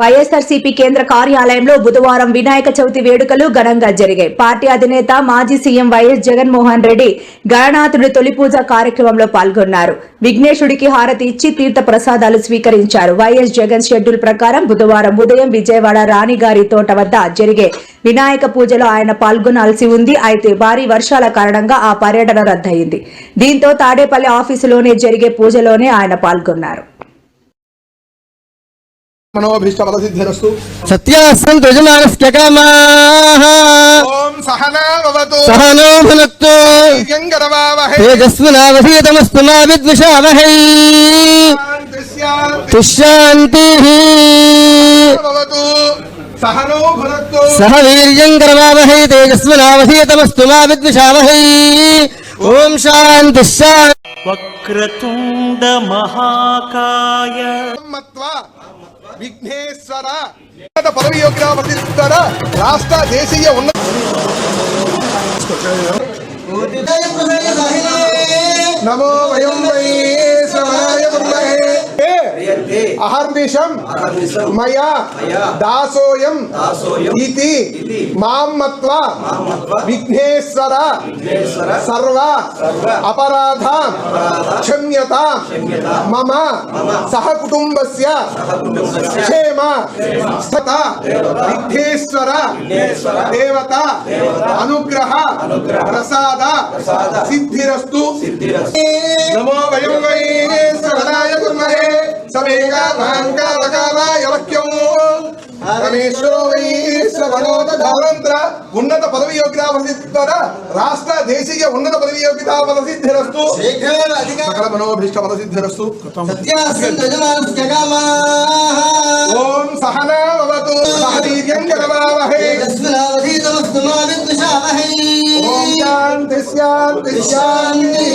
వైఎస్ఆర్సీపీ కేంద్ర కార్యాలయంలో బుధవారం వినాయక చవితి వేడుకలు ఘనంగా జరిగాయి. పార్టీ అధినేత మాజీ సీఎం వైఎస్ జగన్మోహన్ రెడ్డి గణనాథుడి తొలి పూజ కార్యక్రమంలో పాల్గొన్నారు. విఘ్నేశుడికి హారతి ఇచ్చి తీర్థ ప్రసాదాలు స్వీకరించారు. వైఎస్ జగన్ షెడ్యూల్ ప్రకారం బుధవారం ఉదయం విజయవాడ రాణిగారి తోట వద్ద జరిగే వినాయక పూజలో ఆయన పాల్గొనాల్సి ఉంది. అయితే భారీ వర్షాల కారణంగా ఆ పర్యటన రద్దయింది. దీంతో తాడేపల్లి ఆఫీసులోనే జరిగే పూజలోనే ఆయన పాల్గొన్నారు. मनोभीष्टफलसिद्धिरस्तु सत्यासन्तु यजमानस्य कामाः ओम सहना भवतु सहनो भुनक्तु वीर्यं करवावहै तेजस्विनावधीतमस्तु मा विद्विषावहै शान्तिः भवतु सहनो भुनक्तु सह वीर्यं करवावहै तेजस्विनावधीतमस्तु मा विद्विषावहै ओम शान्तिः वक्रतुंड महाकाय विघ्नेश्वर पदवी योग्यता राष्ट्र देशीय नमो वयं वै सवाय कुर्महे अहर्निशं मया दासोऽयं इति मां मत्वा विघ्नेश्वर सर्व अपराधां क्षम्यतां मम सह कुटुंबस्य क्षेम स्थिता विघ्नेश्वर देवता अनुग्रह प्रसाद सिद्धिरस्तु नमो वयं वै सवनाय कुर्महे समेका महांकालकालाय वक्यं रमेश्वरो वै श्रवणोदधारन्त्र उन्नत पदवी योग्यता राष्ट्र देशीय उन्नत पदवी योग्यता फलसिद्धिरस्तु सकल मनोभीष्ट फलसिद्धिरस्तु ओम सहना भवतु सह वीर्यं करवावहै ओम शान्ति शान्ति शान्ति